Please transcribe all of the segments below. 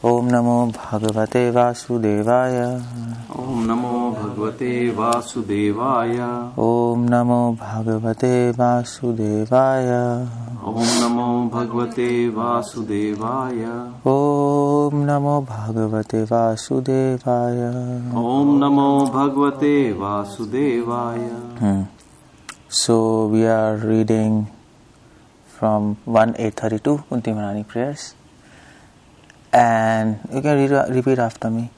Om Namo Bhagavate Vasudevaya. Om Namo Bhagavate Vasudevaya. Om Namo Bhagavate Vasudevaya. Om Namo Bhagavate Vasudevaya. Om Namo Bhagavate Vasudevaya. Om Namo Bhagavate Vasudevaya. So we are reading from 1-832 Kunti Maharani prayers, and you can repeat after me.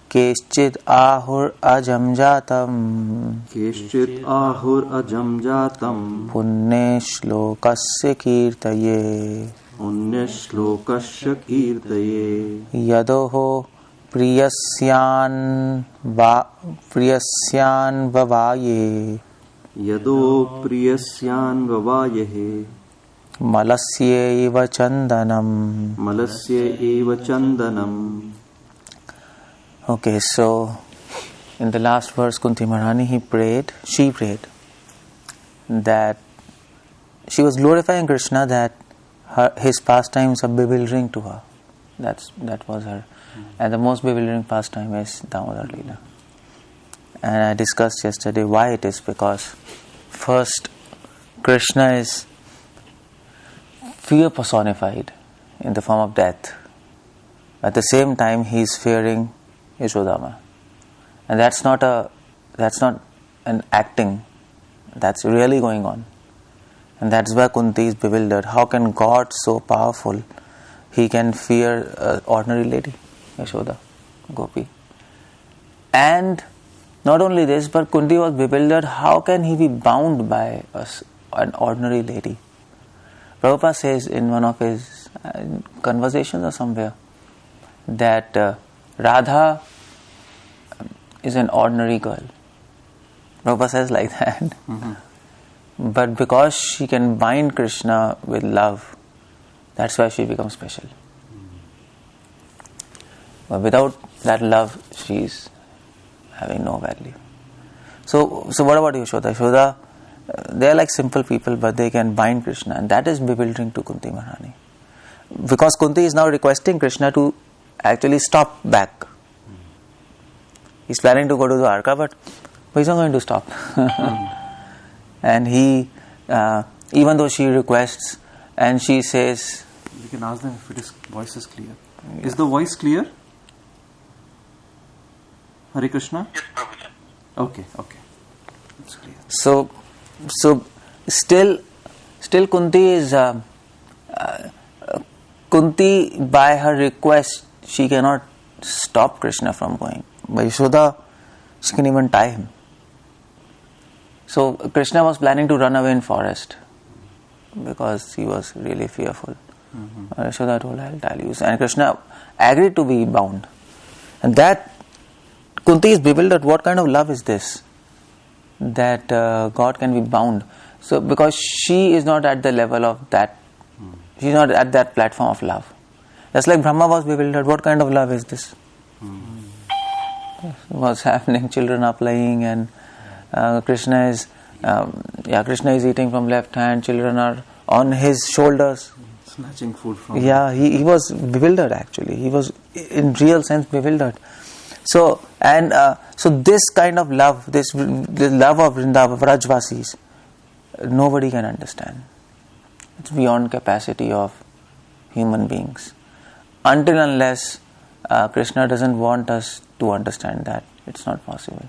Keschit ahur ajam jatam. Keschit ahur ajam jatam. Punne shlokasya kirtaye. Punne shlokasya kirtaye. Yadoho priyasyan vavaye. Yado priyasyan vavayehe. Malasya eva chandanam. Malasya eva chandanam. Okay, so in the last verse, Kunti Maharani, she prayed that she was glorifying Krishna, that his pastimes are bewildering to her. That was her. And the most bewildering pastime is Damodar Leela. And I discussed yesterday why it is, because first, Krishna is fear personified in the form of death. At the same time, he is fearing Yashodama. And that's not an acting. That's really going on. And that's why Kunti is bewildered. How can God, so powerful, he can fear an ordinary lady, Yashoda, Gopi? And not only this, but Kunti was bewildered. How can he be bound by an ordinary lady? Prabhupada says in one of his conversations or somewhere that Radha is an ordinary girl. Prabhupada says like that. Mm-hmm. But because she can bind Krishna with love, that's why she becomes special. But without that love, she's having no value. So what about Yashoda? Yashoda, they are like simple people, but they can bind Krishna, and that is bewildering to Kunti Maharani. Because Kunti is now requesting Krishna to actually stop back. He's planning to go to Dwarka, but he's not going to stop. And he, even though she requests, and she says... We can ask them if his voice is clear. Yeah. Is the voice clear? Hare Krishna? Yes, Prabhupada. Okay. It's clear. So still Kunti is... Kunti, by her request, she cannot stop Krishna from going. By Yashoda, she can even tie him. So Krishna was planning to run away in forest because he was really fearful. Mm-hmm. Yashoda told, I'll tell you. And Krishna agreed to be bound. And that Kunti is bewildered. What kind of love is this? That God can be bound. So because she is not at the level of that, she's not at that platform of love. Just like Brahma was bewildered. What kind of love is this? What's happening? Children are playing, and Krishna is eating from left hand. Children are on his shoulders, snatching food from. Yeah, he was bewildered. Actually, he was in real sense bewildered. So this kind of love, this love of Vrindavan, Vrajvasis, nobody can understand. It's beyond capacity of human beings. Until unless Krishna doesn't want us to understand that, it's not possible.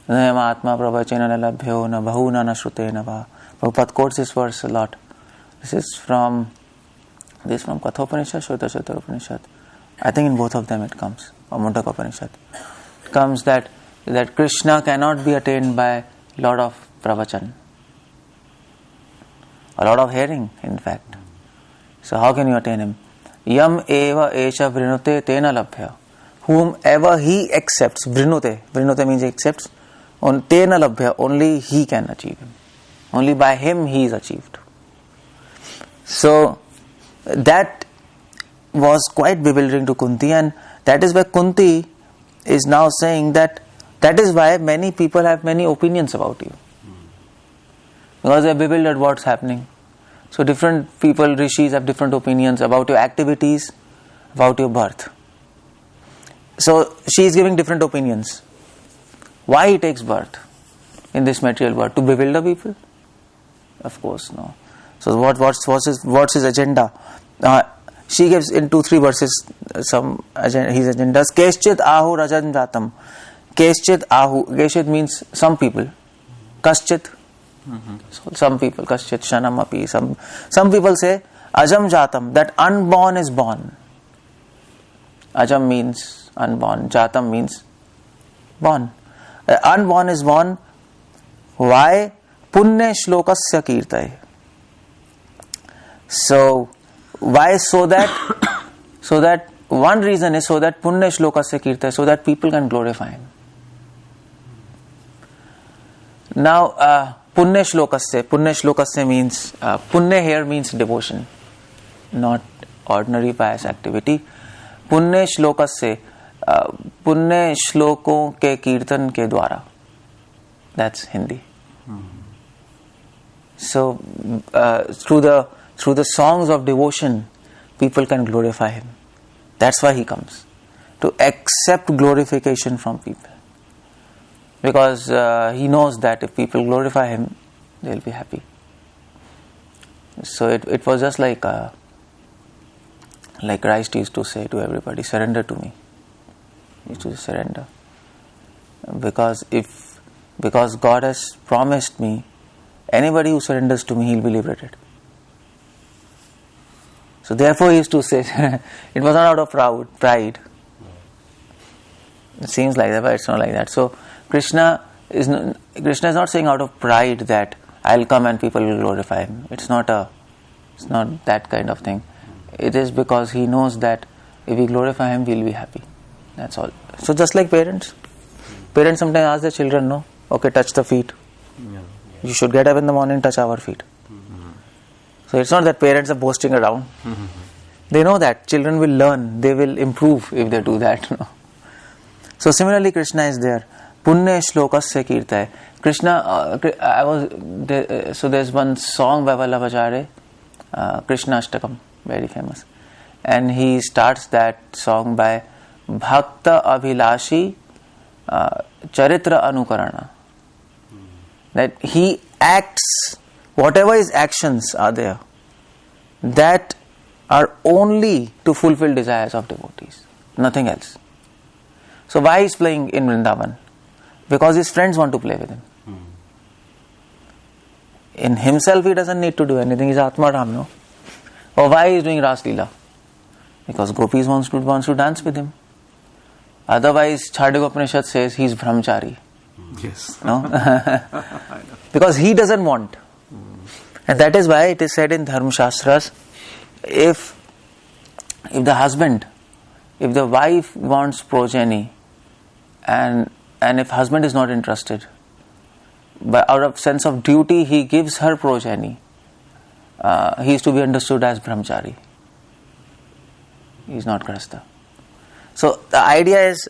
Prabhupada quotes this verse a lot. This is from Kathopanishad, Shveta Upanishad. I think in both of them it comes, or Mundaka Upanishad. It comes that Krishna cannot be attained by a lot of pravachan, a lot of hearing, in fact. So how can you attain him? Yam eva esha vrinute tena labhya. Whomever he accepts, vrinute means he accepts, on tena labhya, only he can achieve him. Only by him he is achieved. So that was quite bewildering to Kunti, and that is why Kunti is now saying that is why many people have many opinions about you. Because they are bewildered what's happening. So different people, rishis, have different opinions about your activities, about your birth. So she is giving different opinions. Why he takes birth in this material world? To bewilder people? Of course, no. So what's his agenda? She gives in 2-3 verses his agendas. Keschit ahu rajan jatam. Keschit ahu. Keschit means some people. Kaschit. So some people. Kaschit shanam api. Some people say ajam jatam, that unborn is born. Ajam means unborn. Jatam means born. Unborn is born. Why? Punya shlokasya kirtai. So why? So that one reason is so that punya shlokasya kirtai, so that people can glorify him. Now punya shlokasya means punya here means devotion, not ordinary pious activity. पुण्य श्लोक से पुण्य श्लोकों के कीर्तन के द्वारा, that's Hindi. So through the songs of devotion, people can glorify him. That's why he comes, to accept glorification from people, because he knows that if people glorify him, they'll be happy. So it was just like Christ used to say to everybody, surrender to me. He used to surrender. Because God has promised me, anybody who surrenders to me, he'll be liberated. So therefore he used to say, it was not out of pride. It seems like that, but it's not like that. So Krishna is not saying out of pride that I'll come and people will glorify him. It's not that kind of thing. It is because he knows that if we glorify him, we'll be happy. That's all. So just like parents sometimes ask their children, no, okay, touch the feet. You should get up in the morning, touch our feet. So it's not that parents are boasting around. They know that children will learn, they will improve if they do that. No? So similarly, Krishna is there. Punya shlokasya kirtai. Krishna, so there's one song by Vallabhacharya, Krishna Ashtakam, very famous. And he starts that song by Bhakta Abhilashi Charitra Anukarana. That he acts, whatever his actions are there, that are only to fulfill desires of devotees, nothing else. So why he's playing in Vrindavan? Because his friends want to play with him. In himself he doesn't need to do anything, he's Atma Ram, no? Or why he's doing Ras Leela? Because gopis wants to dance with him. Otherwise, Chardika Upanishad says he's brahmachari. Yes. No? Because he doesn't want. And that is why it is said in Dharma Shastras, if the wife wants progeny, and if husband is not interested, but out of sense of duty he gives her progeny, he is to be understood as brahmachari. He is not grahastha. So the idea is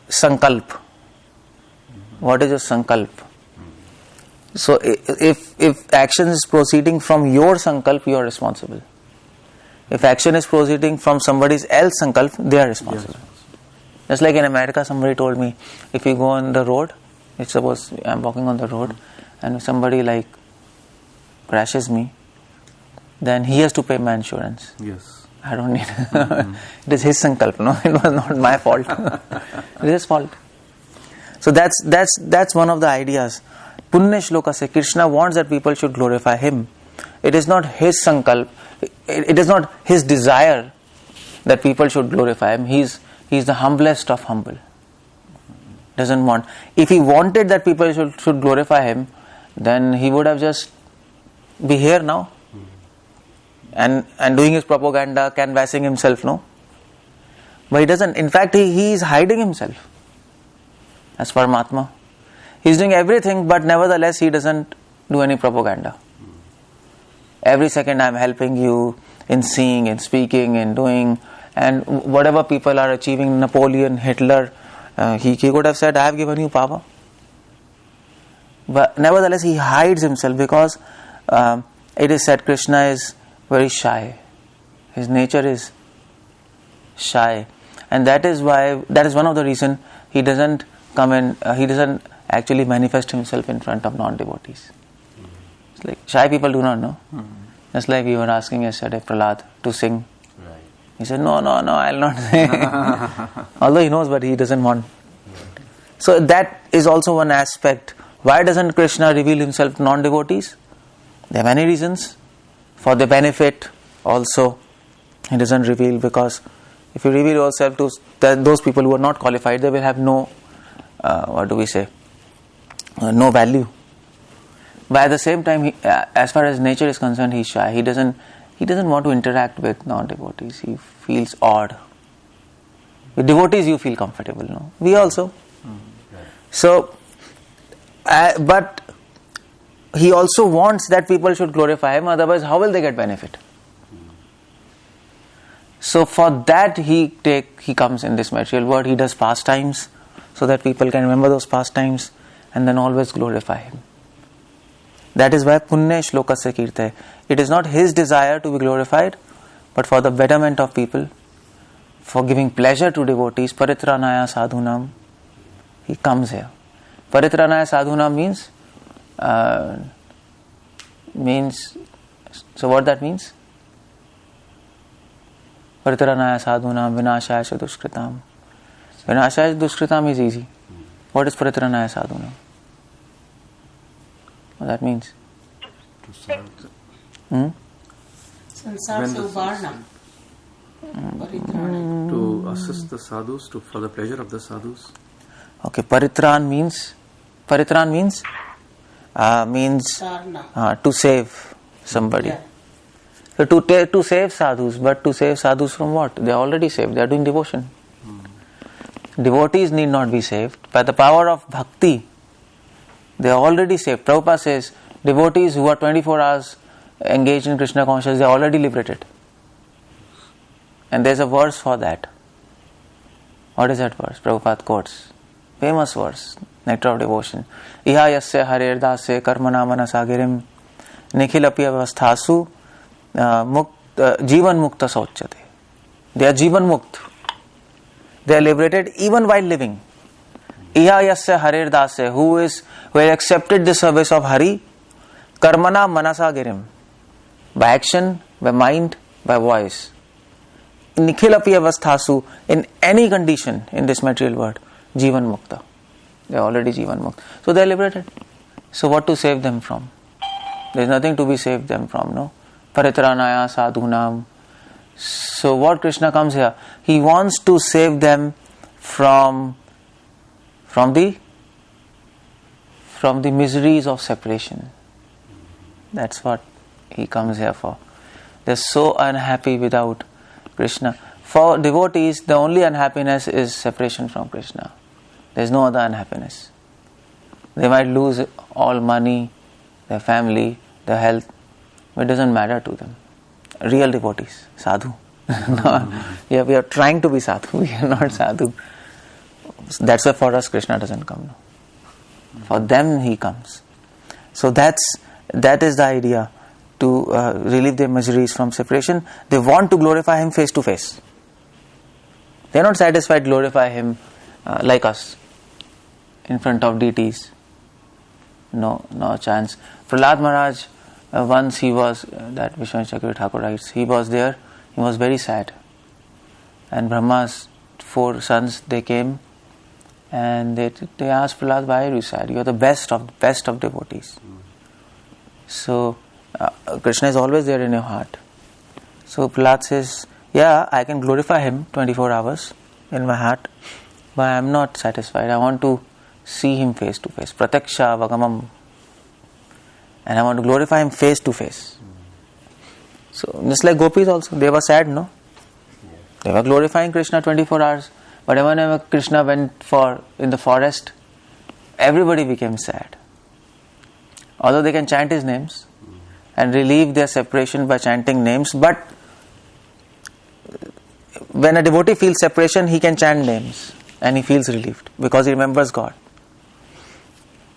sankalp. What is a sankalp? So if action is proceeding from your sankalp, you are responsible. If action is proceeding from somebody else's sankalp, they are responsible. Yes. Just like in America, somebody told me, if you go on the road, suppose I'm walking on the road, and if somebody like crashes me, then he has to pay my insurance. Yes. I don't need it is his sankalp, no? It was not my fault. It is his fault. So that's one of the ideas. Punya shloka se Krishna wants that people should glorify him. It is not his sankalp. It is not his desire that people should glorify him. He's the humblest of humble. Doesn't want. If he wanted that people should glorify him, then he would have just be here now and doing his propaganda, canvassing himself, no? But he doesn't. In fact, he is hiding himself as Paramatma. He is doing everything, but nevertheless he doesn't do any propaganda. Every second I am helping you in seeing, in speaking, in doing, and whatever people are achieving, Napoleon, Hitler, he could have said, I have given you power. But nevertheless he hides himself because it is said Krishna is very shy. His nature is shy. And that is one of the reasons he doesn't come in, he doesn't actually manifest himself in front of non-devotees. It's like shy people do not know. Just like we were asking yesterday Prahlad to sing. Right. He said, no, I'll not sing. Although he knows, but he doesn't want. So that is also one aspect. Why doesn't Krishna reveal himself to non-devotees? There are many reasons. For the benefit also, he doesn't reveal, because if you reveal yourself to those people who are not qualified, they will have no, no value. But at the same time, as far as nature is concerned, he's shy. He doesn't want to interact with non-devotees. He feels odd. With devotees, you feel comfortable, no? We also. So, but he also wants that people should glorify him. Otherwise, how will they get benefit? So for that, he comes in this material world. He does pastimes so that people can remember those pastimes and then always glorify him. That is why Punya Shlokasya Kirte. It is not his desire to be glorified, but for the betterment of people, for giving pleasure to devotees. Paritranaya sadhunam. He comes here. Paritranaya sadhunam means. So what that means? Paritranaya sadhunam vinashaya duskritam. Vinashaya duskritam is easy. What is Paritranaya sadhunam? What that means? To assist the sadhus, for the pleasure of the sadhus. Okay, paritran means to save somebody. Yeah. So to save sadhus, but to save sadhus from what? They are already saved. They are doing devotion. Devotees need not be saved. By the power of bhakti, they are already saved. Prabhupada says, devotees who are 24 hours engaged in Krishna consciousness, they are already liberated. And there is a verse for that. What is that verse? Prabhupada quotes. Famous verse, Nectar of Devotion. Iha yasya harer dasya karmana manasagirim nikhilapi avasthasu jivan mukta sauchyate. They are jivan mukt. They are liberated even while living. Iha yasya harer dasya, who has accepted the service of Hari, karmana manasagirim, by action, by mind, by voice. Nikhilapi avasthasu, in any condition in this material world, jivan mukta. They are already jivan mukta. So they are liberated. So what to save them from? There is nothing to be saved them from, no? Paritranaya sadhunam. So what Krishna comes here? He wants to save them from the miseries of separation. That's what he comes here for. They're so unhappy without Krishna. For devotees, the only unhappiness is separation from Krishna. There's no other unhappiness. They might lose all money, their family, their health, but it doesn't matter to them. Real devotees, sadhu. We are trying to be sadhu, we are not sadhu. That's why for us Krishna doesn't come. No. For them he comes. So that is the idea, to relieve their miseries from separation. They want to glorify him face to face. They are not satisfied to glorify him like us, in front of deities. No chance. Prahlad Maharaj, once he was, that Vishwanath Chakravarti Thakur writes, he was there, he was very sad. And Brahma's 4 sons, they came and they asked Prahlad, why are you sad? You are the best of devotees. So Krishna is always there in your heart. So Prahlad says, yeah, I can glorify him 24 hours in my heart, but I am not satisfied. I want to see him face to face. Prataksha vagamam. And I want to glorify him face to face. So just like gopis also, they were sad, no? They were glorifying Krishna 24 hours. But whenever Krishna went in the forest, everybody became sad. Although they can chant his names and relieve their separation by chanting names, but when a devotee feels separation, he can chant names and he feels relieved because he remembers God.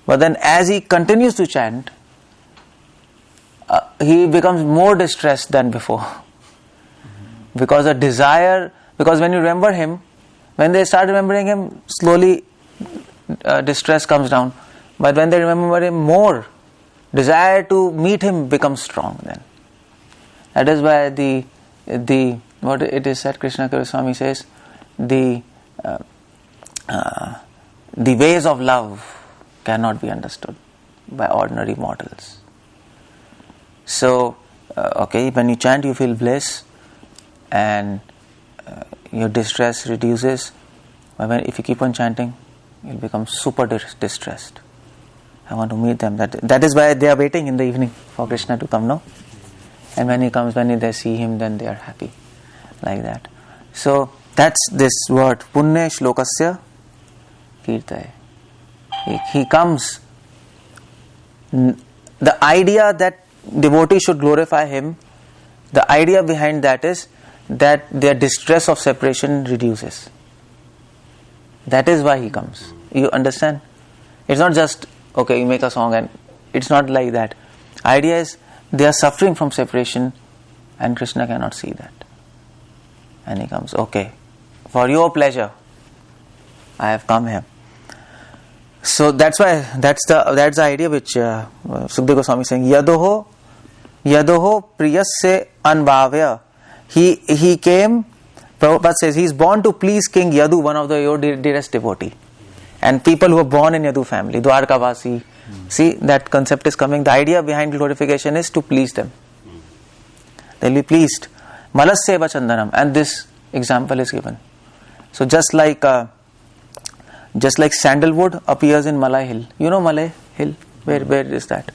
But then as he continues to chant, he becomes more distressed than before. Because when you remember him, When they start remembering him, slowly distress comes down. But when they remember him more, desire to meet him becomes strong then. That is why the what it is said, Krishna Consciousness Swami says, the ways of love cannot be understood by ordinary mortals. So, when you chant, you feel bliss, and your distress reduces. But if you keep on chanting, you'll become super distressed. I want to meet them. That is why they are waiting in the evening for Krishna to come, no? And when he comes, when they see him, then they are happy. Like that. So, that's this word, Punne Shlokasya Kirtaye. He comes. The idea that devotees should glorify him, the idea behind that is that their distress of separation reduces. That is why he comes. You understand? It's not just, you make a song and it's not like that. Idea is they are suffering from separation and Krishna cannot see that. And he comes, for your pleasure, I have come here. So that's why, that's the idea which Sukadeva Goswami is saying, Yadoho priyasya anbhavya. He came, Prabhupada says, he is born to please King Yadu, one of your dearest devotee. And people who are born in Yadu family, Dwarkavasi. See, that concept is coming. The idea behind glorification is to please them. They will be pleased. Malasyeva Chandanam. And this example is given. So just like sandalwood appears in Malay Hill. You know Malay Hill? Where is that?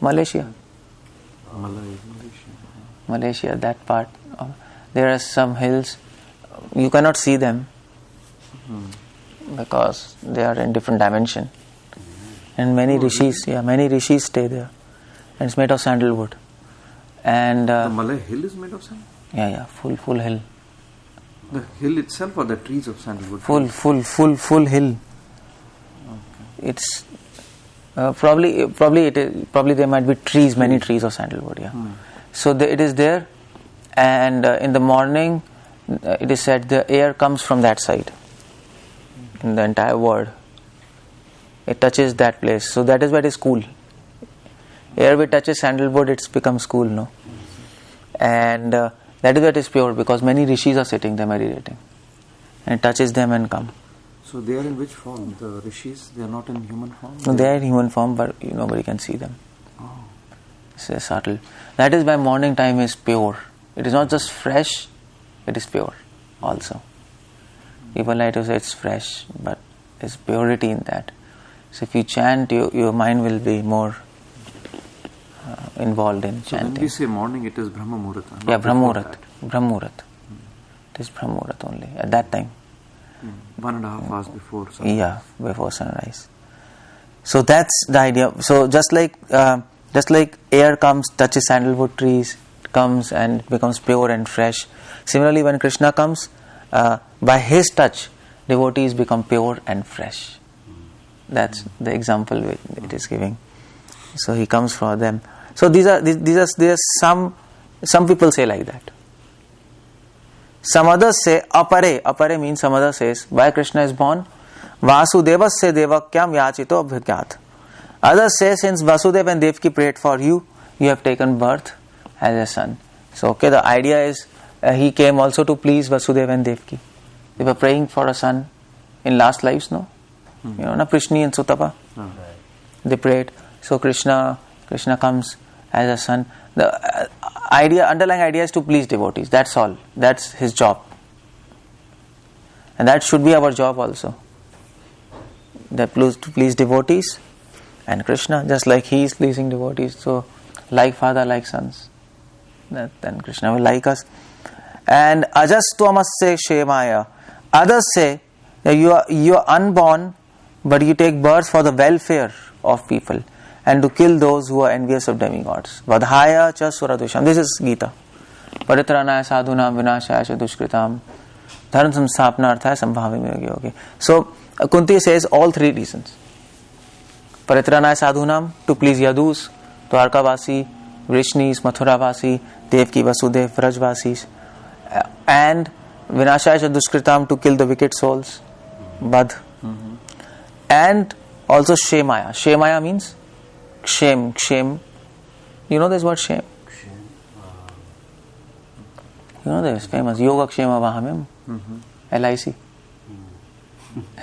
Malaysia. Malaysia, that part. There are some hills. You cannot see them because they are in different dimension. And many rishis stay there. And it's made of sandalwood. And the Malay Hill is made of sandalwood? Yeah, full hill. The hill itself or the trees of sandalwood? Full hill. Okay. It's probably there might be trees, many trees of sandalwood. Yeah. So it is there, and in the morning, it is said the air comes from that side. In the entire world, it touches that place. So that is why it is cool. Air which touches sandalwood, it becomes cool, no? And that is why it is pure, because many rishis are sitting there meditating, and it touches them and come. So they are in which form? The rishis, they are not in human form? No, they are in human form, but nobody can see them. Oh. It's subtle. That is why morning time is pure. It is not just fresh, it is pure also. People like to say it's fresh, but there's purity in that. So if you chant, your mind will be more involved in chanting. So when we say morning, it is Brahma Muhurta. Yeah, Brahma Muhurta. It is Brahma Muhurta only at that time. 1.5 hours before sunrise. Yeah, before sunrise. So that's the idea. So just like air comes, touches sandalwood trees, comes and becomes pure and fresh. Similarly, when Krishna comes, by his touch, devotees become pure and fresh. That's the example it is giving. So he comes for them. So these are some people say like that. Some others say apare. Apare means some others says why Krishna is born. Vasudevasya devakyam yachito abhigyat. Others say since Vasudeva and Devaki prayed for you, you have taken birth as a son. So the idea is he came also to please Vasudeva and Devaki. They were praying for a son in last lives, no? Prishni and Sutapa. They prayed. So Krishna comes as a son. The underlying idea is to please devotees. That's all. That's his job. And that should be our job also. To please devotees and Krishna, just like he is pleasing devotees. So, like father, like sons. Then Krishna will like us. And ajastvamasya shemaya. Others say that you are unborn, but you take birth for the welfare of people and to kill those who are envious of demigods. Vadhaya cha suradusham. This is Gita. Paritranaya sadhunam vinashaya cha dushkritam dharma samstapnarthaya sambhavim yogi. So Kunti says all three reasons. Paritranaya sadhunam, to please Yadus, Dwarkavasi, Vrishnis, Mathuravasi, Devki, Vasudev, Vrajvasis, and Vinashaya Duskritam, to kill the wicked souls, Badh. And also Shemaya. Shemaya means shame. You know this word shame? You know this famous Yoga Kshema Vahamim, LIC.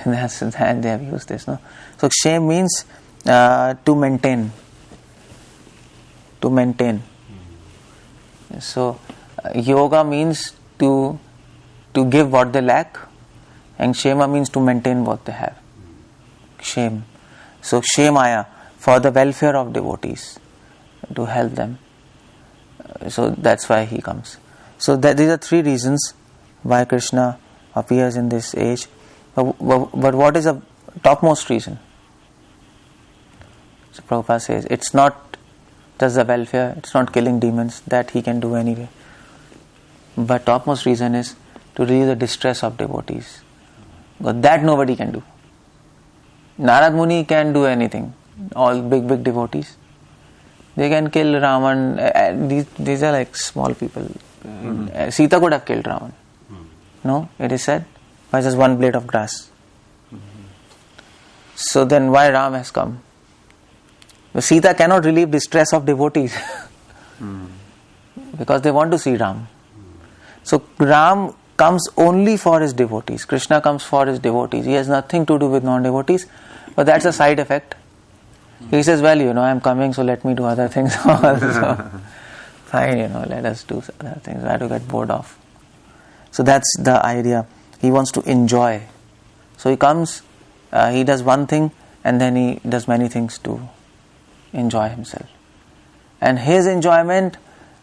And they have used this. No? So shame means to maintain. To maintain. So yoga means to give what they lack, and Shema means to maintain what they have. Shame. So Shemaya, for the welfare of devotees, to help them. So that's why he comes. So these are three reasons why Krishna appears in this age. But what is the topmost reason? So Prabhupada says, it's not just the welfare, it's not killing demons, that he can do anyway. But topmost reason is to relieve the distress of devotees. But that nobody can do. Narad Muni can do anything. All big devotees. They can kill Ravan. These are like small people. Sita could have killed Ravan. No, it is said, by just one blade of grass. So then why Ram has come? But Sita cannot relieve distress of devotees. Because they want to see Ram. So Ram comes only for his devotees. Krishna comes for his devotees. He has nothing to do with non-devotees. But that's a side effect. He says, well, I am coming, so let me do other things also. Fine, let us do other things. I have to get bored of. So that's the idea. He wants to enjoy. So he comes, he does one thing, and then he does many things to enjoy himself. And his enjoyment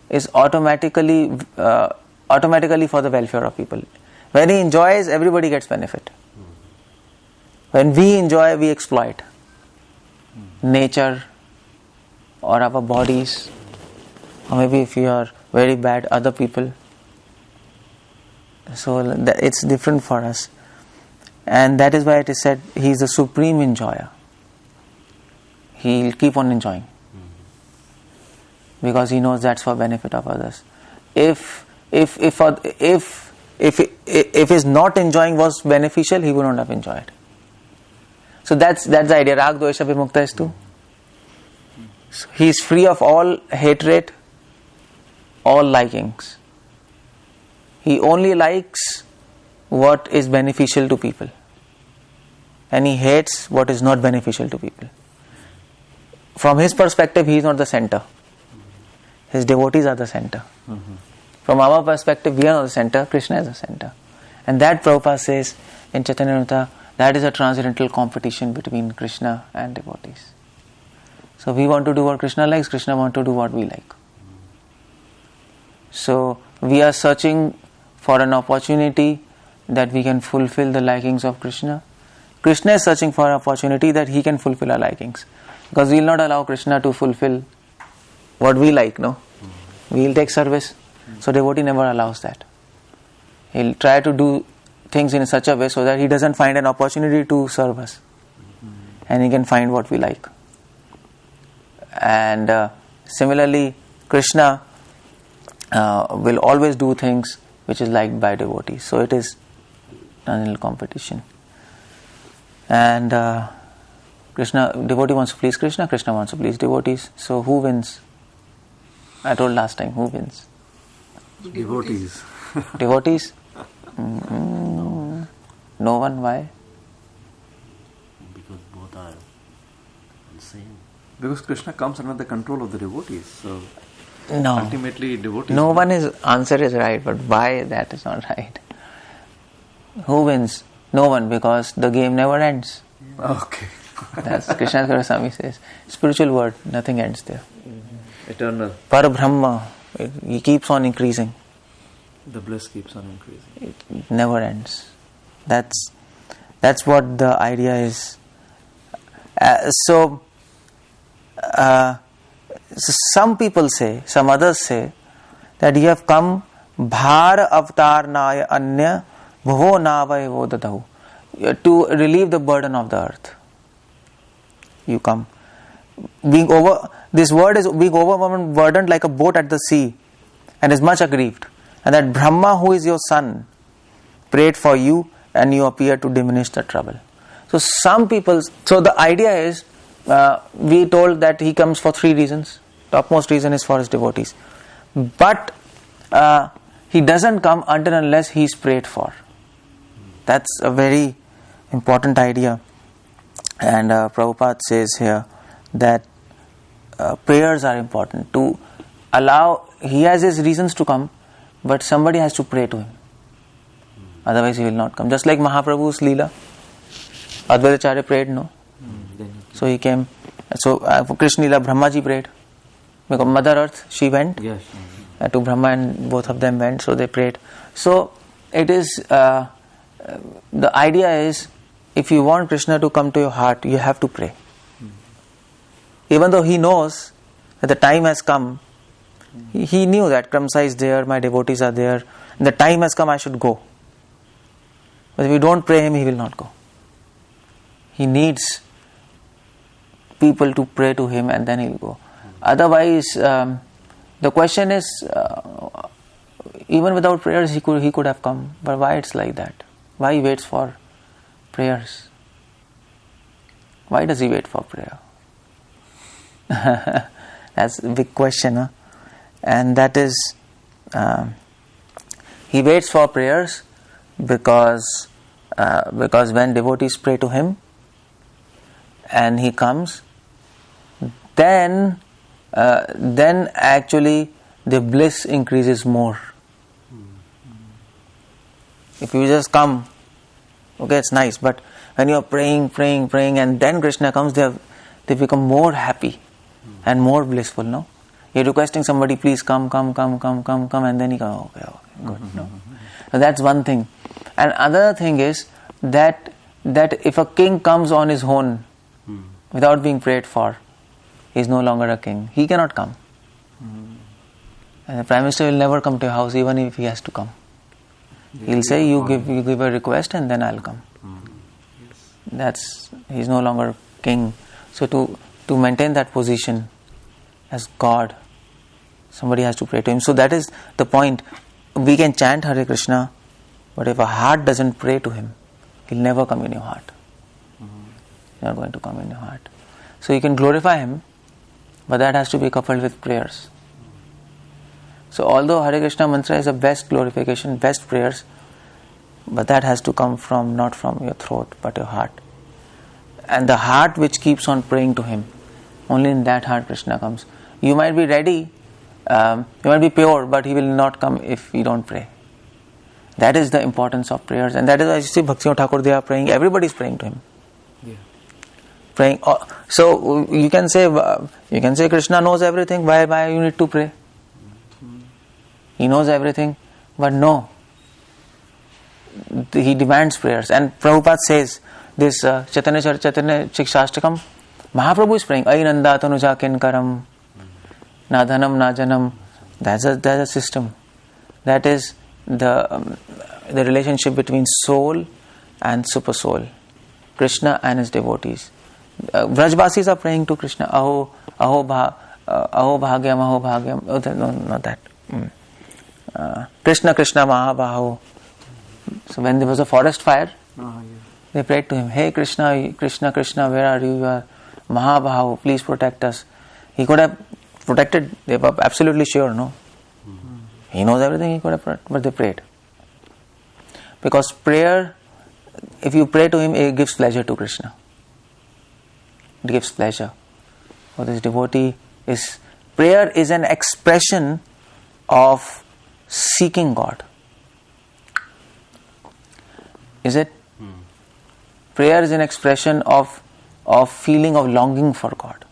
is automatically for the welfare of people. When he enjoys, everybody gets benefit. When we enjoy, we exploit nature or our bodies, or maybe if you are very bad, other people. So it's different for us. And that is why it is said he is the supreme enjoyer. He will keep on enjoying. Because he knows that's for benefit of others. If his not enjoying was beneficial, he would not have enjoyed. So that's the idea. Rag Dvesha Vimukta is too. So he is free of all hatred, all likings. He only likes what is beneficial to people. And he hates what is not beneficial to people. From his perspective, he is not the center. His devotees are the center. From our perspective, we are not the center, Krishna is the center. And that Prabhupada says in Chaitanya, that is a transcendental competition between Krishna and devotees. So we want to do what Krishna likes, Krishna wants to do what we like. So we are searching for an opportunity that we can fulfill the likings of Krishna. Krishna is searching for an opportunity that he can fulfill our likings. Because we will not allow Krishna to fulfill what we like, no? We will take service. So devotee never allows that. He will try to do things in such a way so that he doesn't find an opportunity to serve us. And he can find what we like. And similarly, Krishna will always do things which is liked by devotees. So it is a little competition. And devotee wants to please Krishna, Krishna wants to please devotees. So who wins? I told last time, who wins? Devotees. Devotees? No one, why? Because both are the same. Because Krishna comes under the control of the devotees. So no. Ultimately devotees. No one answer is right, but why that is not right. Who wins? No one, because the game never ends. Okay. That's Krishna Consciousness Swami says. Spiritual word, nothing ends there. Eternal. Par-Brahma, he keeps on increasing. The bliss keeps on increasing. It never ends. That's what the idea is. So some people say, some others say, that you have come bhar avatar naya anya bhuvo navaivo dadahu, to relieve the burden of the earth. You come. This word is being overburdened like a boat at the sea, and is much aggrieved. And that Brahma, who is your son, prayed for you and you appear to diminish the trouble. So some people, so the idea is, we told that he comes for 3 reasons. Topmost reason is for his devotees. But he doesn't come until unless he is prayed for. That's a very important idea. And Prabhupada says here that prayers are important to allow, he has his reasons to come, but somebody has to pray to him. Otherwise he will not come. Just like Mahaprabhu's Leela. Advaitacharya prayed, no? So he came. So for Krishna Leela, Brahmaji prayed. Because Mother Earth, she went to Brahma and both of them went, so they prayed. So it is, the idea is, if you want Krishna to come to your heart, you have to pray. Even though he knows that the time has come, he knew that Kramsa is there, my devotees are there, and the time has come, I should go. But if we don't pray him, he will not go. He needs people to pray to him and then he'll go. Otherwise, the question is, even without prayers he could have come. But why it's like that? Why he waits for prayers? Why does he wait for prayer? That's a big question, huh? And that is, he waits for prayers because when devotees pray to him and he comes, then actually the bliss increases more. If you just come, okay, it's nice, but when you are praying, and then Krishna comes, they become more happy and more blissful, no? You're requesting somebody, please come, and then he comes, okay, good, no? So that's one thing. And another thing is that if a king comes on his own without being prayed for, he is no longer a king. He cannot come. And the Prime Minister will never come to your house even if he has to come. He'll say, you give a request and then I'll come. He's no longer king. So to maintain that position as God, somebody has to pray to him. So that is the point. We can chant Hare Krishna, but if a heart doesn't pray to him, he'll never come in your heart. He's not going to come in your heart. So you can glorify him, but that has to be coupled with prayers. So although Hare Krishna mantra is the best glorification, best prayers, but that has to come from, not from your throat, but your heart. And the heart which keeps on praying to him, only in that heart Krishna comes. You might be ready, you might be pure, but he will not come if you don't pray. That is the importance of prayers, and that is why you see Bhakti Thakur, they are praying, everybody is praying to him. Praying. So you can say Krishna knows everything. Why you need to pray? He knows everything, but no. He demands prayers, and Prabhupada says this Chaitanya Shikshashtakam. Mahaprabhu is praying. Ai Nanda Tanuja Kinkaram, Nadhanam Najanam. That's a system. That is the relationship between soul and super soul, Krishna and his devotees. Vrajbasis are praying to Krishna. Aho bhagyam, aho bhagyam. Oh, no, not that. Krishna Mahabaho. So when there was a forest fire, they prayed to him. Hey Krishna, where are you? You are Mahabaho. Please protect us. He could have protected. They were absolutely sure, no? He knows everything. He could have protected, but they prayed. Because prayer, if you pray to him, it gives pleasure to Krishna. It gives pleasure. For this devotee, prayer is an expression of seeking God. Is it? Prayer is an expression of feeling of longing for God.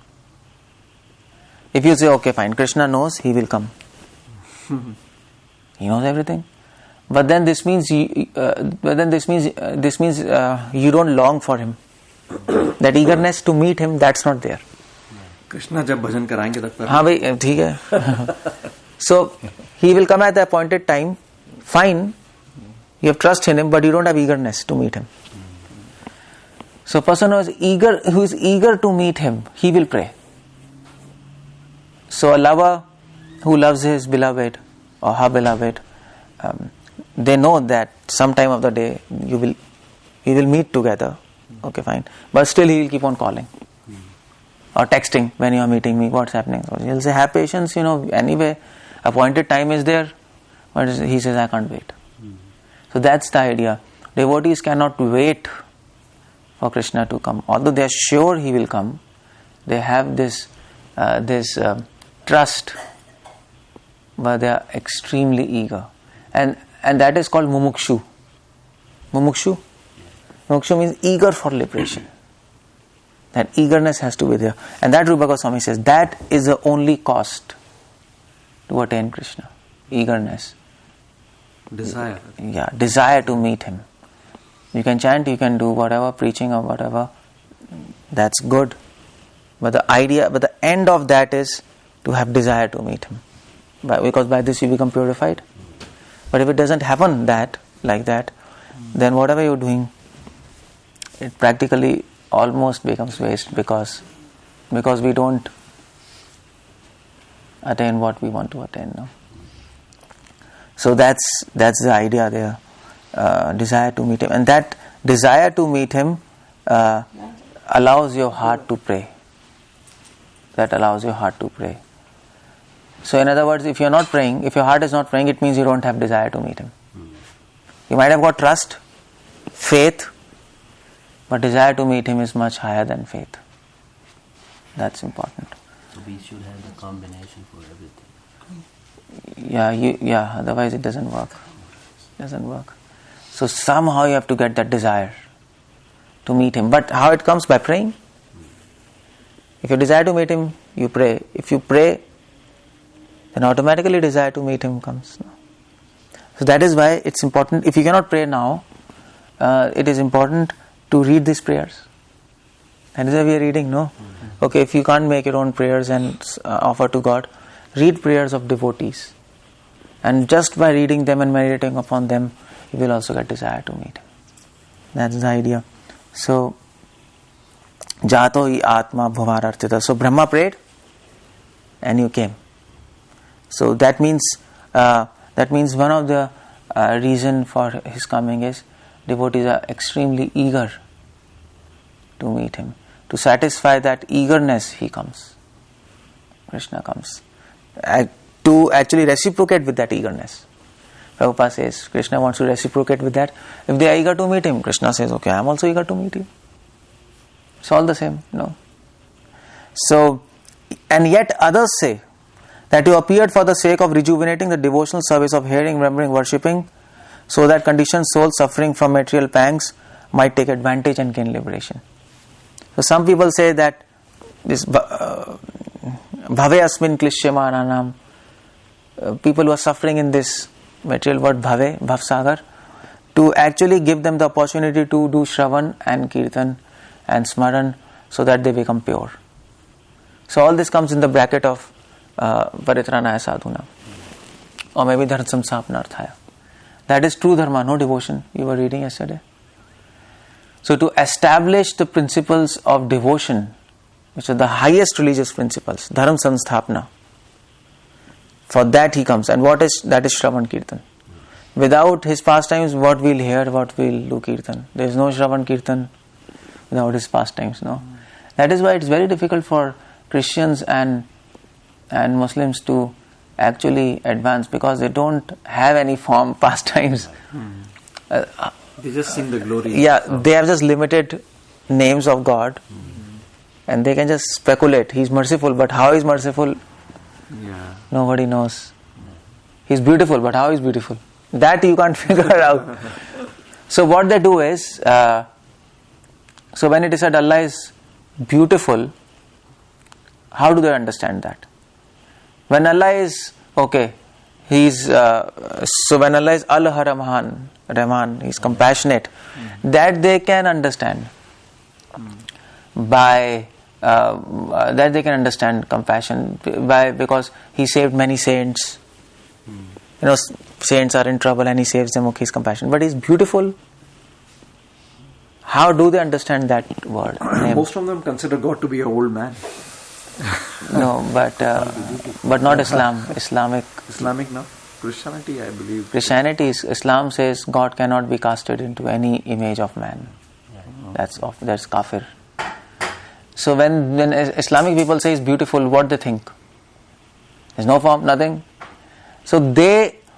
If you say, okay, fine, Krishna knows, he will come. He knows everything. But then this means you don't long for him. That eagerness to meet him, that's not there. Krishna jab bhajan karayenge tak kar. हाँ भाई ठीक है. So he will come at the appointed time. Fine, you have trust in him, but you don't have eagerness to meet him. So a person who is eager to meet him, he will pray. So a lover who loves his beloved or her beloved, they know that some time of the day you will meet together. Okay, fine. But still he will keep on calling. Or texting when you are meeting me, what's happening? So he'll say, have patience, anyway, appointed time is there. But he says, I can't wait. So that's the idea. Devotees cannot wait for Krishna to come. Although they are sure he will come, they have this trust, but they are extremely eager. And that is called mumukshu. Mumukshu? Mumukshu means eager for liberation. That eagerness has to be there. And that Rupa Goswami says, that is the only cost to attain Krishna. Eagerness. Desire. Yeah, desire to meet him. You can chant, you can do whatever, preaching or whatever. That's good. But the end of that is to have desire to meet him. Because by this you become purified. But if it doesn't happen like that, then whatever you're doing, it practically almost becomes waste because we don't attain what we want to attain now. So that's the idea there. Desire to meet him. And that desire to meet him allows your heart to pray. That allows your heart to pray. So in other words, if you're not praying, if your heart is not praying, it means you don't have desire to meet him. You might have got trust, faith, but desire to meet him is much higher than faith. That's important. So we should have the combination for everything. Yeah, otherwise it doesn't work. So somehow you have to get that desire to meet him. But how it comes? By praying. If you desire to meet him, you pray. If you pray, then automatically desire to meet him comes. So that is why it's important. If you cannot pray now, it is important to read these prayers. That is why we are reading, no? Okay, if you can't make your own prayers and offer to God, read prayers of devotees. And just by reading them and meditating upon them, you will also get desire to meet him. That's the idea. So, Jato hi atma bhavarartita. So Brahma prayed and you came. So that means one of the reason for his coming is devotees are extremely eager to meet him. To satisfy that eagerness, he comes. Krishna comes. To actually reciprocate with that eagerness. Prabhupada says, Krishna wants to reciprocate with that. If they are eager to meet him, Krishna says, okay, I am also eager to meet you. It's all the same, no? So, and yet others say that you appeared for the sake of rejuvenating the devotional service of hearing, remembering, worshipping, so that conditioned souls suffering from material pangs might take advantage and gain liberation. So some people say that this bhave asmin klishyamananam, people who are suffering in this material world, bhavsagar, to actually give them the opportunity to do shravan and kirtan and smaran so that they become pure. So all this comes in the bracket of paritranaya sadhuna, or maybe dharma samsapnarthaya. That is true dharma, no devotion. You were reading yesterday. So to establish the principles of devotion, which are the highest religious principles, dharma samsthapna, for that he comes. And that is Shravan Kirtan. Without his pastimes, what we'll hear, what we'll do Kirtan. There is no Shravan Kirtan without his pastimes, no. That is why it's very difficult for Christians and Muslims to actually advance, because they don't have any form pastimes. They just sing the glory. Yeah, they have just limited names of God, and they can just speculate. He's merciful, but how he's merciful, nobody knows. He's beautiful, but how he's beautiful, that you can't figure out. So what they do is, so when it is said Allah is beautiful, how do they understand that? When Allah is, okay, He's, so when Allah is Al-Rahman, He's compassionate, that they can understand by, that they can understand compassion because He saved many saints. Saints are in trouble and He saves them, okay, He's compassionate. But He's beautiful. How do they understand that word? Most of them consider God to be an old man. No, but not Islam. Islamic, no? Christianity, I believe. Christianity, Islam says God cannot be casted into any image of man. That's kafir. So when Islamic people say it's beautiful, what they think? There's no form, nothing. So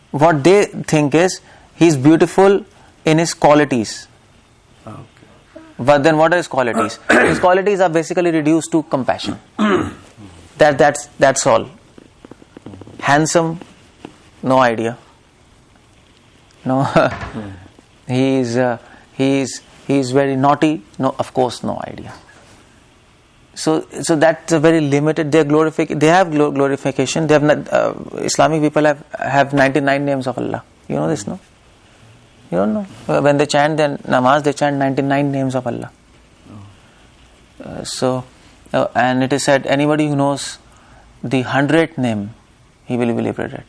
what they think is he's beautiful in his qualities. Okay. But then what are his qualities? His qualities are basically reduced to compassion. That's all. Handsome, no idea. No, he's very naughty. No, of course, no idea. So that's a very limited. They have glorification. They have Islamic people have 99 names of Allah. You know this, no? You don't know. When they chant their namaz, they chant 99 names of Allah. And it is said, anybody who knows the 100th name, he will be liberated.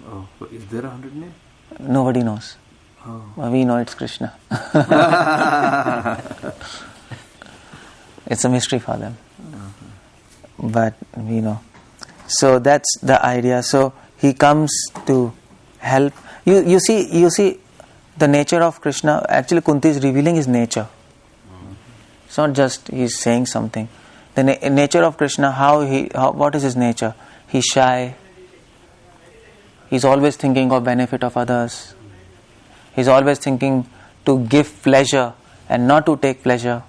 Oh, but is there 100 names? Nobody knows. Oh. But we know it's Krishna. It's a mystery for them. But we know. So that's the idea. So he comes to help. You see the nature of Krishna. Actually, Kunti is revealing his nature. It's not just he's saying something. The nature of Krishna, what is his nature? He's shy. He's always thinking of benefit of others. He's always thinking to give pleasure and not to take pleasure.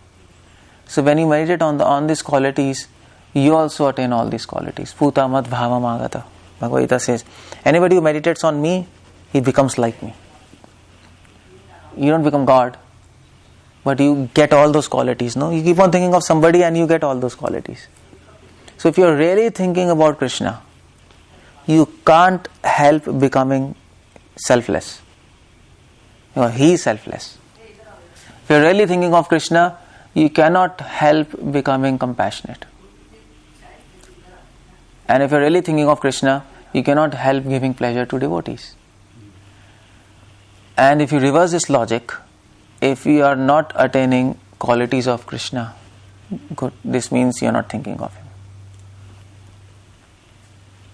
So when you meditate on these qualities, you also attain all these qualities. Puta mat bhava magata. Bhagavatam says, anybody who meditates on me, he becomes like me. You don't become God, but you get all those qualities. No, you keep on thinking of somebody and you get all those qualities. So if you're really thinking about Krishna, you can't help becoming selfless. He is selfless. If you're really thinking of Krishna, you cannot help becoming compassionate. And if you're really thinking of Krishna, you cannot help giving pleasure to devotees. And if you reverse this logic, if you are not attaining qualities of Krishna, good, this means you are not thinking of Him.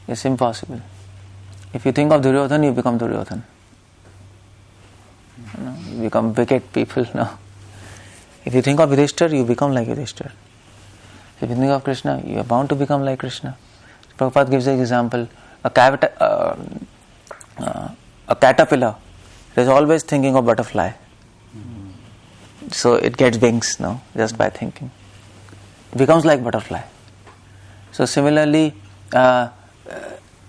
It's impossible. If you think of Duryodhan, you become Duryodhan. You become wicked people. No. If you think of Yudhishthir, you become like Yudhishthir. If you think of Krishna, you are bound to become like Krishna. Prabhupada gives an example. A caterpillar is always thinking of butterfly. So it gets wings, no, just by thinking. It becomes like butterfly. So similarly,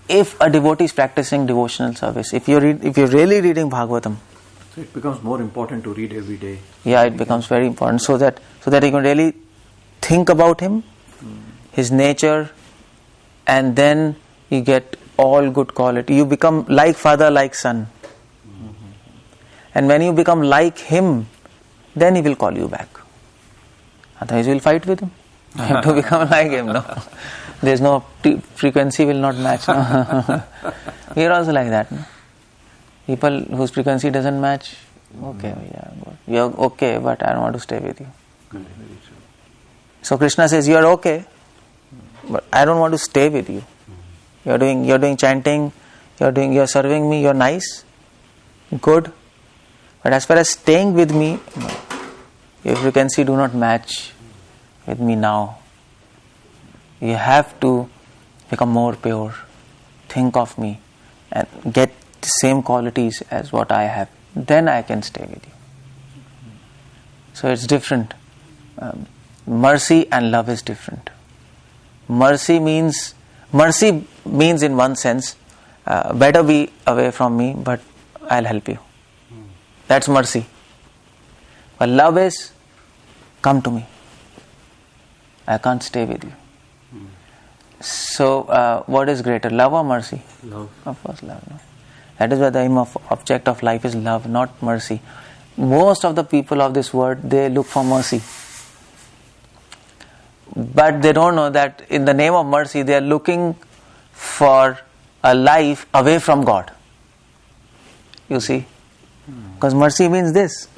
if a devotee is practicing devotional service, if you're really reading Bhagavatam, so it becomes more important to read every day. Yeah, it becomes very important, so that you can really think about him, his nature, and then you get all good quality. You become like father, like son. And when you become like him, then he will call you back. Otherwise you will fight with him. You have to become like him, no? There's no frequency will not match. No? We are also like that, no? People whose frequency doesn't match, okay, yeah, good. You're okay, but I don't want to stay with you. So Krishna says, you are okay, but I don't want to stay with you. You're doing chanting, you're serving me, you're nice, good. But as far as staying with me, your frequency do not match with me now. You have to become more pure. Think of me and get the same qualities as what I have. Then I can stay with you. So it's different. Mercy and love is different. Mercy means in one sense, better be away from me, but I'll help you. That's mercy. But love is, come to me. I can't stay with you. So, what is greater, love or mercy? Love. Of course, love. No? That is why the aim of object of life is love, not mercy. Most of the people of this world, they look for mercy. But they don't know that in the name of mercy, they are looking for a life away from God. You see? Because mercy means this.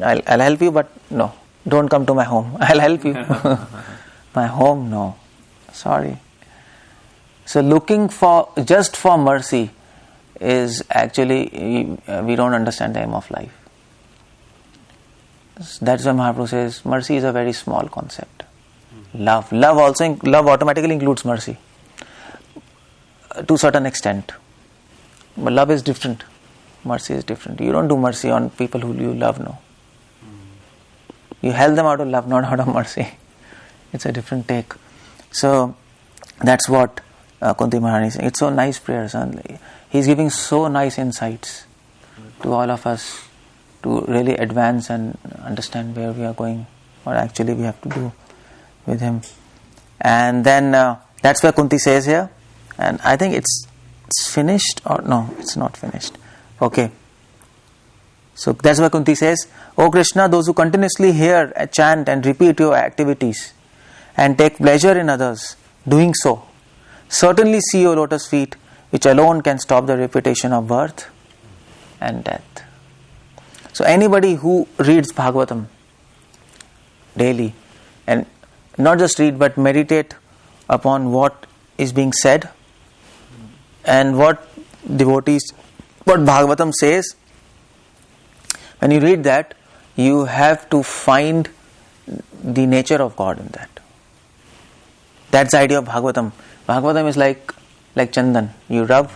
I'll help you, but no, don't come to my home. I'll help you. My home, no. Sorry. So looking just for mercy is actually, we don't understand the aim of life. That's why Mahaprabhu says mercy is a very small concept. Love automatically includes mercy to a certain extent. But love is different. Mercy is different. You don't do mercy on people who you love, no. You help them out of love, not out of mercy. It's a different take. So that's what Kunti Maharani is saying. It's so nice prayers. He's giving so nice insights to all of us to really advance and understand where we are going, what actually we have to do with him. And then that's where Kunti says here, and I think it's finished, or no, it's not finished. Okay. So that's where Kunti says, O Krishna, those who continuously hear, chant and repeat your activities and take pleasure in others, doing so, certainly see your lotus feet, which alone can stop the repetition of birth and death. So anybody who reads Bhagavatam daily, and not just read but meditate upon what is being said and what Bhagavatam says, when you read that, you have to find the nature of God in that. That's the idea of Bhagavatam. Bhagavatam is like chandan. You rub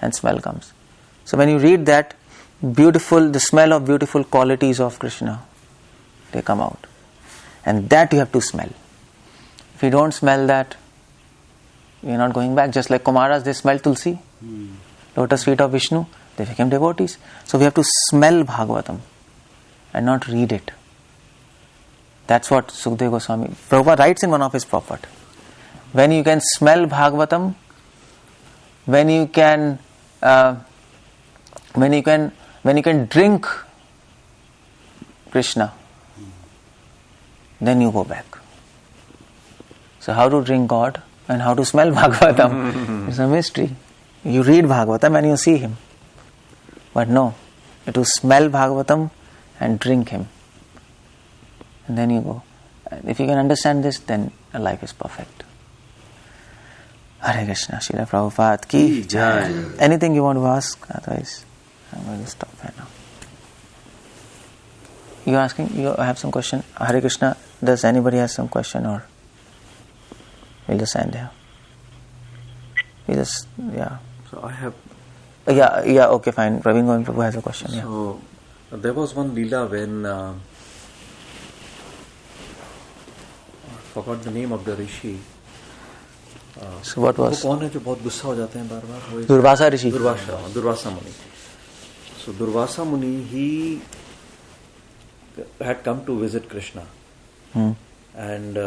and smell comes. So when you read that, the smell of beautiful qualities of Krishna, they come out. And that you have to smell. If you don't smell that, you're not going back. Just like Kumaras, they smell Tulsi, lotus feet of Vishnu, they became devotees. So we have to smell Bhagavatam and not read it. That's what Sukadeva Goswami Prabhupada writes in one of his Prabhupada. When you can smell Bhagavatam, when you can drink Krishna, then you go back. So how to drink God and how to smell Bhagavatam? It's a mystery. You read Bhagavatam and you see him. But no, you have to smell Bhagavatam and drink him. And then you go. And if you can understand this, then life is perfect. Hare Krishna, Srila Prabhupada ki jai. Anything you want to ask? Otherwise, I'm going to stop right now. You asking? You have some question? Hare Krishna, does anybody have some question, or we'll just end here? So I have. Okay, fine. Praveen Govind Prabhu has a question. So there was one Leela when I forgot the name of the rishi. So what was? वो कौन है जो बहुत गुस्सा हो जाते हैं बार-बार? Durvasa rishi. Durvasa Muni. So Durvasa Muni, he had come to visit Krishna, and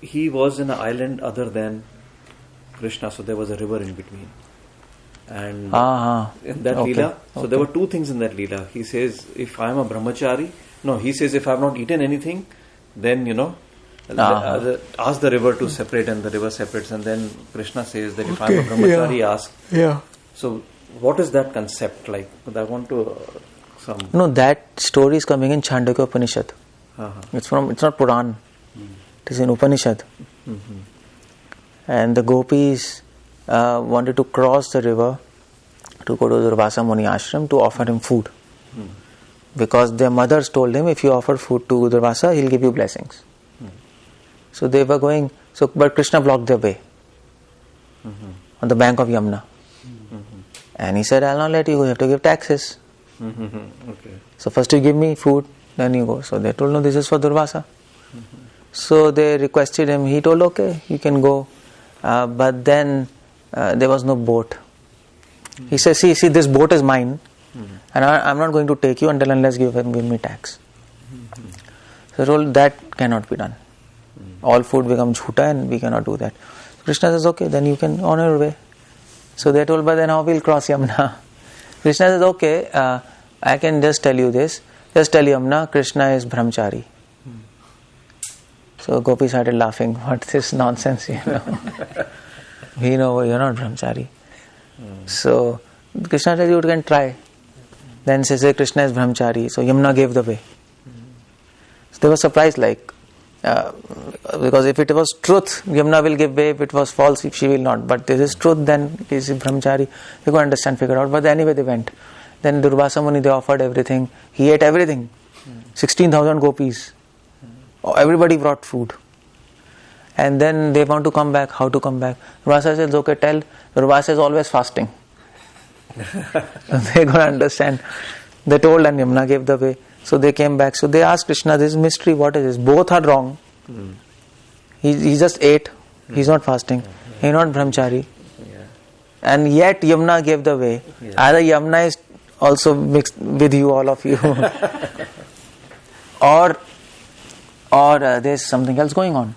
he was in an island other than Krishna, so there was a river in between. And in that Leela, so there were two things in that Leela. He says, if I am a brahmachari, he says, if I have not eaten anything, then ask the river to separate, and the river separates, and then Krishna says that if I am a brahmachari, ask. Yeah. So what is that concept like? I want to No, that story is coming in Chandogya Upanishad. It's not Puran. It is in Upanishad. And the gopis wanted to cross the river to go to Durvasa Muni ashram to offer him food. Because their mothers told him, if you offer food to Durvasa, he'll give you blessings. So they were going, but Krishna blocked their way on the bank of Yamuna. And he said, I'll not let you go, you have to give taxes. So first you give me food, then you go. So they told, no, this is for Durvasa. So they requested him, he told, okay, you can go. But then there was no boat. He says, see, this boat is mine, and I'm not going to take you unless you give me tax. So he told, that cannot be done. All food becomes jhuta and we cannot do that. So Krishna says, okay, then you can on your way. So they told, but then how we'll cross Yamuna? Krishna says, okay, I can just tell you this. Just tell Yamuna, Krishna is brahmachari. So Gopi started laughing. What's this nonsense, We know you're not brahmachari. So Krishna says, you can try. Then says, Krishna is brahmachari. So Yamuna gave the way. So they were surprised, like, Because if it was truth, Yamuna will give way. If it was false, she will not. But this is truth, then he is brahmachari. They could understand, figure out. But anyway, they went. Then Durvasa Muni, they offered everything. He ate everything. 16,000 gopis. Everybody brought food. And then they want to come back. How to come back? Durvasa says, okay, tell. Durvasa is always fasting. They could understand. They told and Yamuna gave the way. So they came back. So they asked Krishna, this is mystery, what is this? Both are wrong. He just ate. He's not fasting. He's not brahmachari. And yet Yamuna gave the way. Either Yamuna is also mixed with you, all of you. or there's something else going on.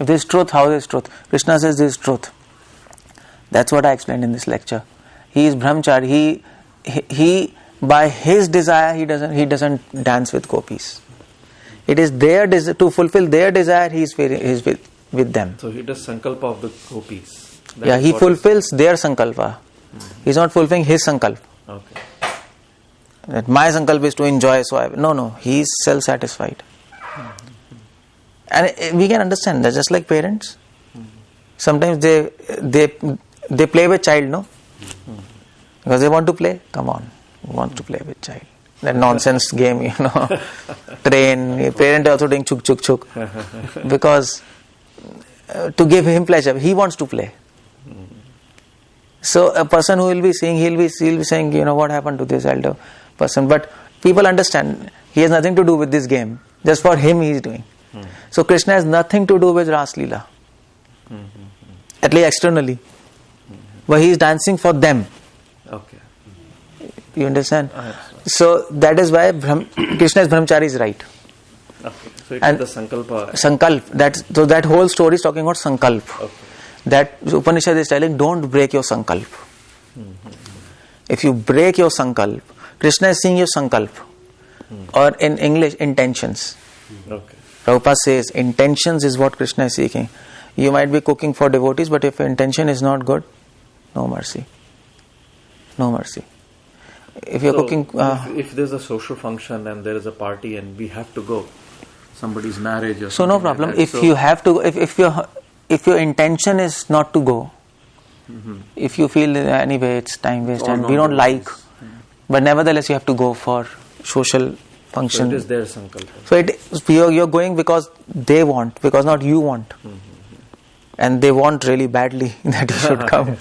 If there is truth, how there is truth? Krishna says there is truth. That's what I explained in this lecture. He is brahmachari. He by his desire, he doesn't dance with gopis. It is their desire, to fulfill their desire, he is with them. So he does sankalpa of the gopis. He fulfills their sankalpa. He is not fulfilling his sankalpa. Okay. That my sankalpa is to enjoy, no, he is self-satisfied. And we can understand that, just like parents. Sometimes they play with child, no? Because they want to play. Come on. Wants to play with child. That nonsense game, train, parent also doing chuk chuk chuk. Because to give him pleasure, he wants to play. So a person who will be seeing, he'll be saying, what happened to this elder person. But people understand, he has nothing to do with this game. Just for him he is doing. So Krishna has nothing to do with Ras Leela. At least externally. But he is dancing for them. Okay. You understand? So that is why Krishna's brahmachari is right. Okay. So it is the sankalpa. Sankalp. So that whole story is talking about sankalp. Okay. That Upanishad is telling, don't break your sankalp. If you break your sankalp, Krishna is seeing your sankalp. Or in English, intentions. Okay. Prabhupada says, intentions is what Krishna is seeking. You might be cooking for devotees, but if intention is not good, no mercy. No mercy. If you're cooking... if there's a social function and there is a party and we have to go, somebody's marriage or so no problem. Like if you have to... If your intention is not to go, if you feel anyway it's time waste and we don't like, but nevertheless you have to go for social function. So it is their sankalpa. So you're going because they want, because not you want. And they want really badly that you should come.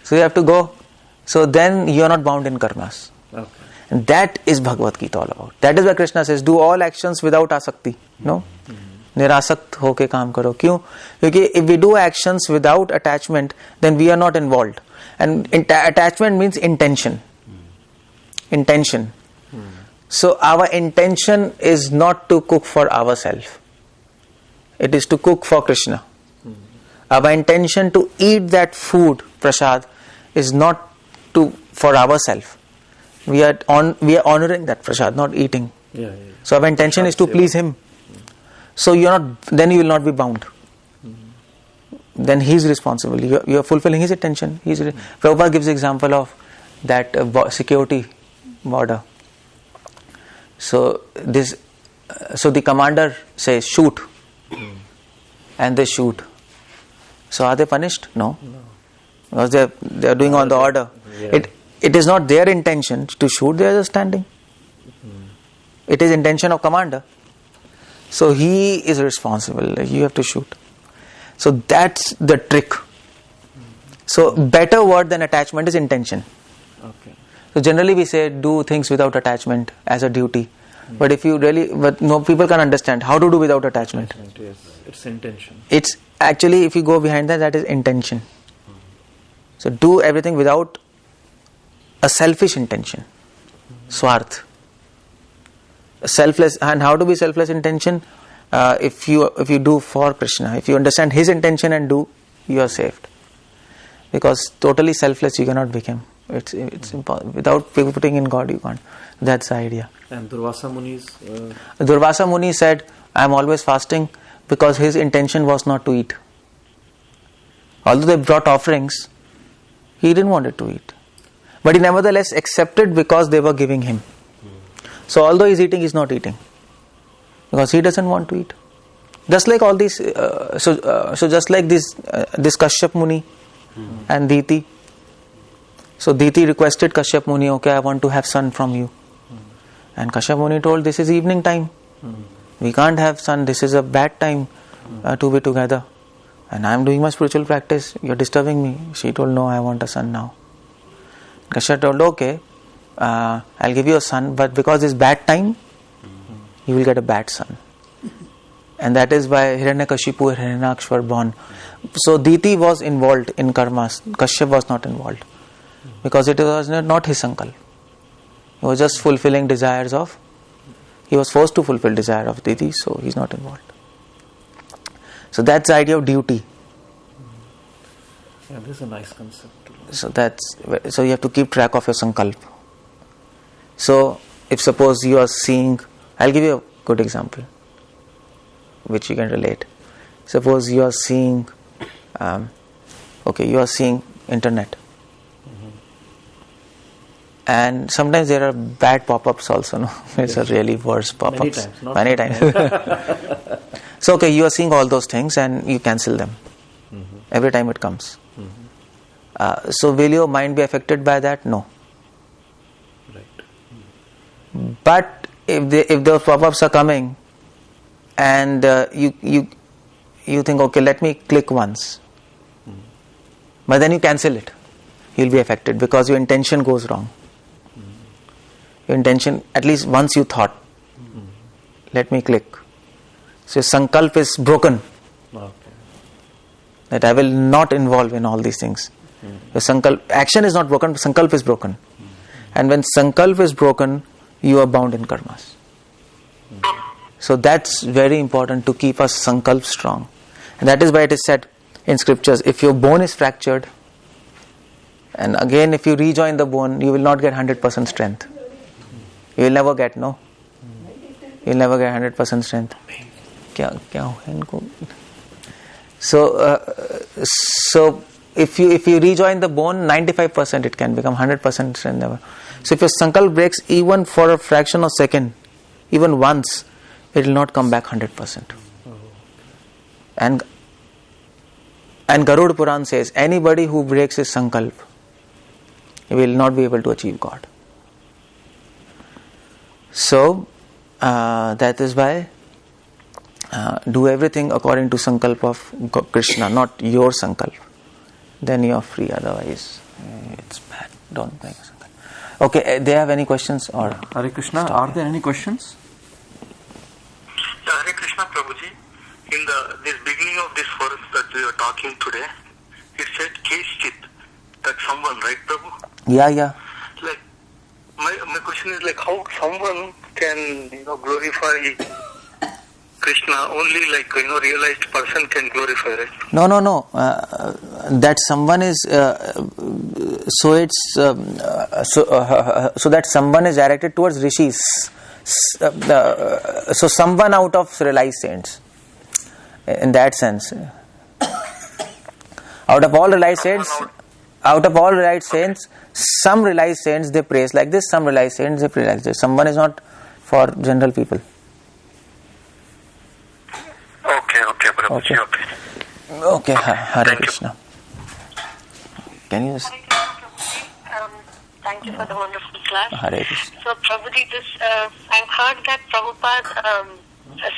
So you have to go. So then you are not bound in karmas. Okay. And that is Bhagavad Gita all about. That is why Krishna says, do all actions without asakti. No? Nirasakt hoke kaam karo. Kyun? Because if we do actions without attachment, then we are not involved. And attachment means intention. Intention. So our intention is not to cook for ourselves. It is to cook for Krishna. Our intention to eat that food, prasad, is not for ourselves. We are honoring that prasad, not eating. So our intention is to please him. So then you will not be bound. Then he is responsible. You are fulfilling his intention. Prabhupada gives example of that security border. So the commander says shoot, and they shoot. So are they punished? No. Because they are doing on the order. It is not their intention to shoot. They are just standing. It is intention of commander. So he is responsible. You have to shoot. So that's the trick. So better word than attachment is intention. Okay. So generally we say do things without attachment as a duty. But if you but no people can understand how to do without attachment. Yes, it's intention. It's actually, if you go behind that is intention. So do everything without a selfish intention. Swarth. Selfless. And how to be selfless intention? If you do for Krishna, if you understand his intention and do, you are saved. Because totally selfless you cannot become. It's impossible. Without putting in God you can't. That's the idea. And Durvasa Muni said, I am always fasting because his intention was not to eat. Although they brought offerings, he didn't want it to eat. But he nevertheless accepted because they were giving him. So although he is eating, he is not eating. Because he doesn't want to eat. Just like all these, so just like this Kashyap Muni and Diti. So Diti requested Kashyap Muni, okay, I want to have son from you. And Kashyap Muni told, this is evening time. We can't have son, this is a bad time to be together. And I am doing my spiritual practice, you are disturbing me. She told, no, I want a son now. Kashyap told, okay, I'll give you a son, but because it's bad time, you will get a bad son. And that is why Hiranyakashipu and Hiranyaksh were born. So Diti was involved in karmas, Kashyap was not involved. Because it was not his sankalp. He was just fulfilling desires of, he was forced to fulfill desire of Diti, so he's not involved. So that's the idea of duty. Yeah, this is a nice concept. So you have to keep track of your sankalp. So if suppose you are seeing, I'll give you a good example which you can relate. Suppose you are seeing, you are seeing internet. And sometimes there are bad pop-ups also, no? It's a really worse pop-ups. Many times. So you are seeing all those things and you cancel them. Every time it comes. So will your mind be affected by that? No. Right. But if those pop-ups are coming and you think, okay, let me click once. But then you cancel it. You'll be affected because your intention goes wrong. Your intention, at least once you thought, let me click. So your sankalp is broken. Okay. That I will not involve in all these things. Your sankalp, action is not broken, sankalp is broken. And when sankalp is broken, you are bound in karmas. So that's very important to keep us sankalp strong. And that is why it is said in scriptures, if your bone is fractured, and again if you rejoin the bone, you will not get 100% strength. You will never get, no? You will never get 100% strength. So if you rejoin the bone, 95% it can become 100% strength never. So if your sankalp breaks even for a fraction of a second, even once, it will not come back 100%. And Garud Puran says, anybody who breaks his sankalp, he will not be able to achieve God. So that is why do everything according to sankalp of Krishna, not your sankalp. Then you are free. Otherwise, it's bad. Don't make a sankalp. Okay, do you have any questions or? Hare Krishna. Are there any questions? Hare Krishna, Prabhuji. In this beginning of this verse that we are talking today, it said Keshchit, that someone, right, Prabhu? Yeah. Like my question is like how someone can glorify Krishna, only like realized person can glorify, right? No. That someone is so that someone is directed towards rishis. So someone out of realized saints. In that sense, out of all realized saints, some realized saints they praise like this, some realized saints they praise like this. Someone is not for general people. Okay, Prabhuji. Okay, Hare Krishna. Can you? Thank you for the wonderful class. Hare Krishna. So, Prabhuji, I've heard that Prabhupada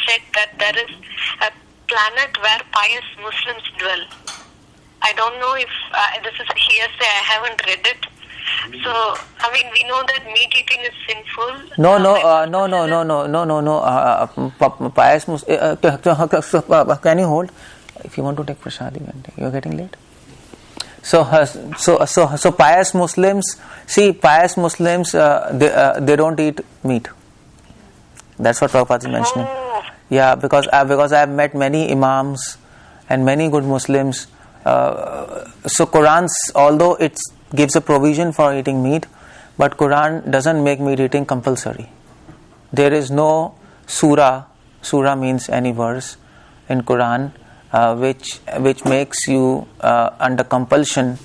said that there is a planet where pious Muslims dwell. I don't know if this is hearsay, I haven't read it. So, we know that meat eating is sinful. No. Pious Muslims. Can you hold? If you want to take prasadi, you are getting late. So pious Muslims. See, pious Muslims, they don't eat meat. That's what Prabhupada is mentioning. Yeah, because I have met many imams and many good Muslims. So Quran, although it gives a provision for eating meat, but Quran doesn't make meat eating compulsory. There is no surah means any verse in Quran which makes you under compulsion,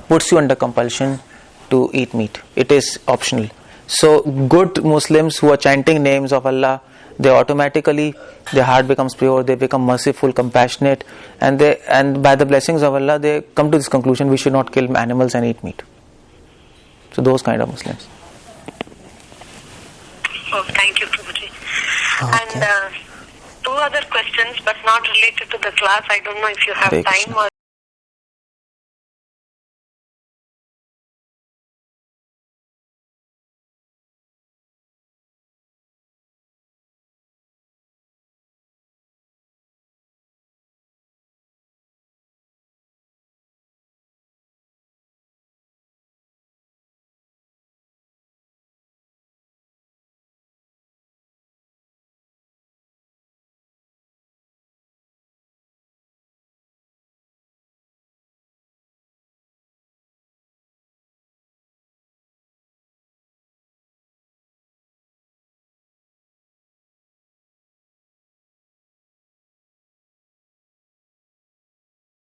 puts you under compulsion to eat meat. It is optional. So good Muslims who are chanting names of Allah, they automatically, their heart becomes pure, they become merciful, compassionate, and by the blessings of Allah they come to this conclusion: we should not kill animals and eat meat. So those kind of Muslims. Oh, thank you, Prabhuji. Okay. And two other questions, but not related to the class. I don't know if you have Hare time Krishna. or